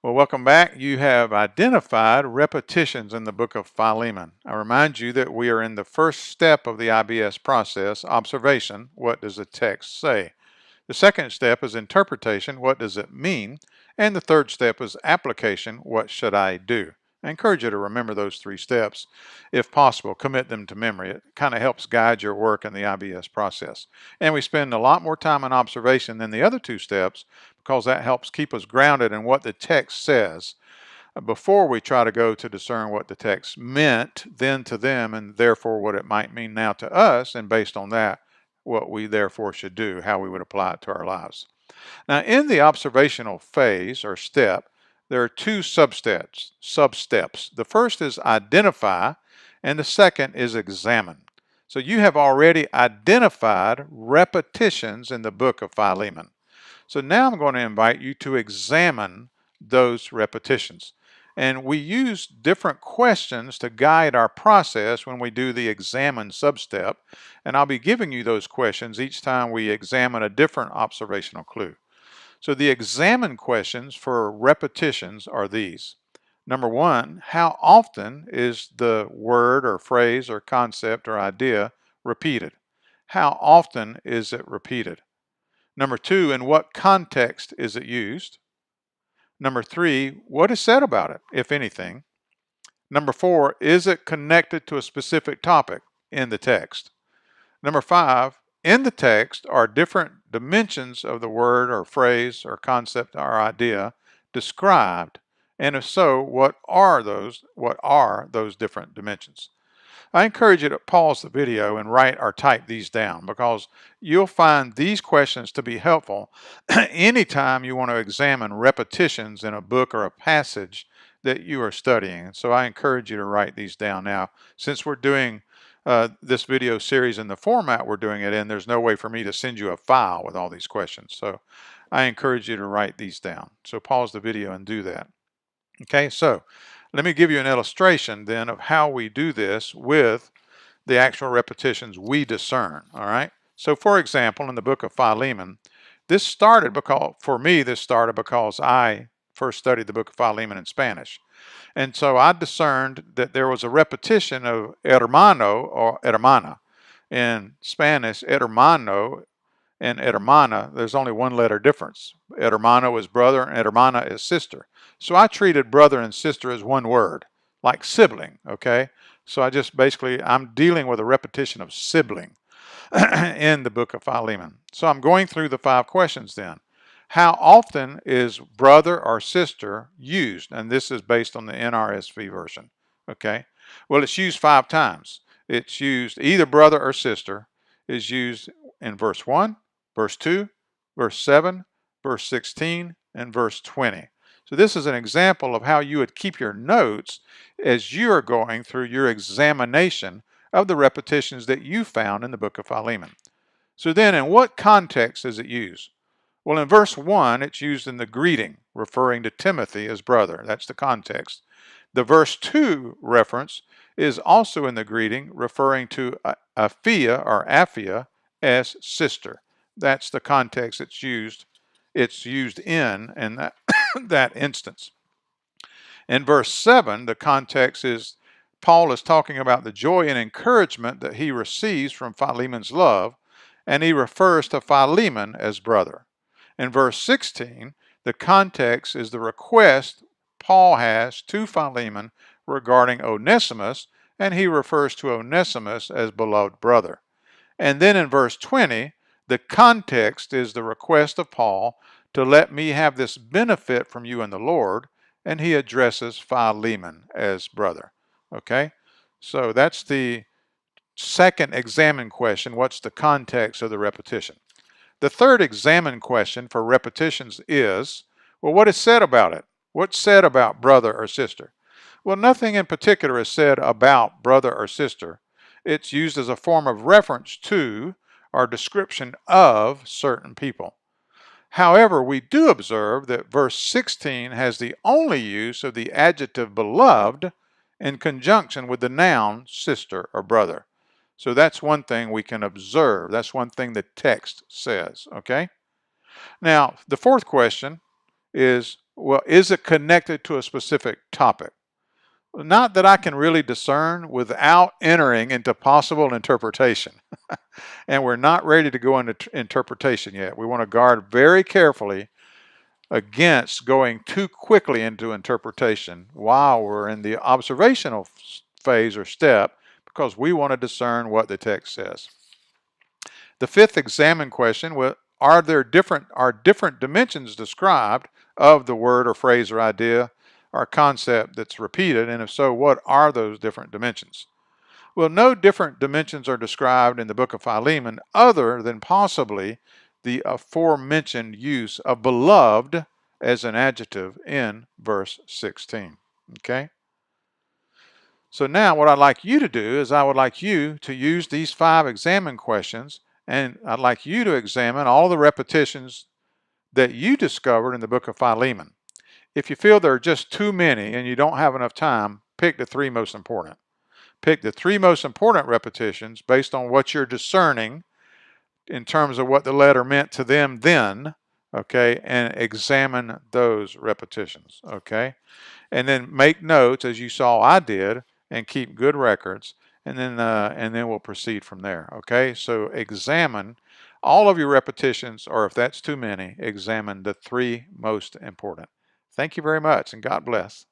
Well, welcome back. You have identified repetitions in the book of Philemon. I remind you that we are in the first step of the IBS process, observation. What does the text say? The second step is interpretation. What does it mean? And the third step is application. What should I do? I encourage you to remember those three steps. If possible, commit them to memory. It kind of helps guide your work in the IBS process. And we spend a lot more time on observation than the other two steps because that helps keep us grounded in what the text says before we try to go to discern what the text meant then to them and therefore what it might mean now to us, and based on that, what we therefore should do, how we would apply it to our lives. Now, in the observational phase or step, there are two substeps. The first is identify, and the second is examine. So you have already identified repetitions in the book of Philemon. So now I'm going to invite you to examine those repetitions. And we use different questions to guide our process when we do the examine substep. And I'll be giving you those questions each time we examine a different observational clue. So the examine questions for repetitions are these. Number one, how often is the word or phrase or concept or idea repeated? How often is it repeated? Number two, in what context is it used? Number three, what is said about it, if anything? Number four, is it connected to a specific topic in the text? Number five, in the text are different dimensions of the word or phrase or concept or idea described, and if so, what are those different dimensions? I encourage you to pause the video and write or type these down because you'll find these questions to be helpful anytime you want to examine repetitions in a book or a passage that you are studying. So I encourage you to write these down. Now, since we're doing this video series in the format we're doing it in, there's no way for me to send you a file with all these questions. So I encourage you to write these down. So pause the video and do that. Okay, so let me give you an illustration then of how we do this with the actual repetitions we discern, all right? So for example, in the book of Philemon, this started because I first studied the book of Philemon in Spanish. And so I discerned that there was a repetition of hermano or hermana. In Spanish, hermano and hermana, there's only one letter difference. Hermano is brother and hermana is sister. So I treated brother and sister as one word, like sibling, okay? So I'm dealing with a repetition of sibling in the book of Philemon. So I'm going through the 5 questions then. How often is brother or sister used? And this is based on the NRSV version, okay? Well, it's used 5 times. It's used, either brother or sister is used in verse 1, verse 2, verse 7, verse 16, and verse 20. So this is an example of how you would keep your notes as you are going through your examination of the repetitions that you found in the book of Philemon. So then, in what context is it used? Well, in verse 1, it's used in the greeting, referring to Timothy as brother. That's the context. The verse 2 reference is also in the greeting, referring to Aphia as sister. That's the context it's used in that, that instance. In verse 7, the context is Paul is talking about the joy and encouragement that he receives from Philemon's love, and he refers to Philemon as brother. In verse 16, the context is the request Paul has to Philemon regarding Onesimus, and he refers to Onesimus as beloved brother. And then in verse 20, the context is the request of Paul to let me have this benefit from you in the Lord, and he addresses Philemon as brother. Okay? So that's the second examine question. What's the context of the repetition? The third examine question for repetitions is, well, what is said about it? What's said about brother or sister? Well, nothing in particular is said about brother or sister. It's used as a form of reference to or description of certain people. However, we do observe that verse 16 has the only use of the adjective beloved in conjunction with the noun sister or brother. So that's one thing we can observe. That's one thing the text says, okay? Now, the fourth question is, Well, is it connected to a specific topic? Not that I can really discern without entering into possible interpretation. And we're not ready to go into interpretation yet. We want to guard very carefully against going too quickly into interpretation while we're in the observational phase or step, because we want to discern what the text says. The fifth examine question: are different dimensions described of the word or phrase or idea or concept that's repeated, and if so, what are those different dimensions? Well, no different dimensions are described in the book of Philemon other than possibly the aforementioned use of beloved as an adjective in verse 16. Okay? So now what I'd like you to do is I would like you to use these 5 examine questions, and I'd like you to examine all the repetitions that you discovered in the book of Philemon. If you feel there are just too many and you don't have enough time, pick the 3 most important. Pick the 3 most important repetitions based on what you're discerning in terms of what the letter meant to them then, okay, and examine those repetitions, okay? And then make notes, as you saw I did, and keep good records, and then we'll proceed from there, okay? So examine all of your repetitions, or if that's too many, examine the 3 most important. Thank you very much, and God bless.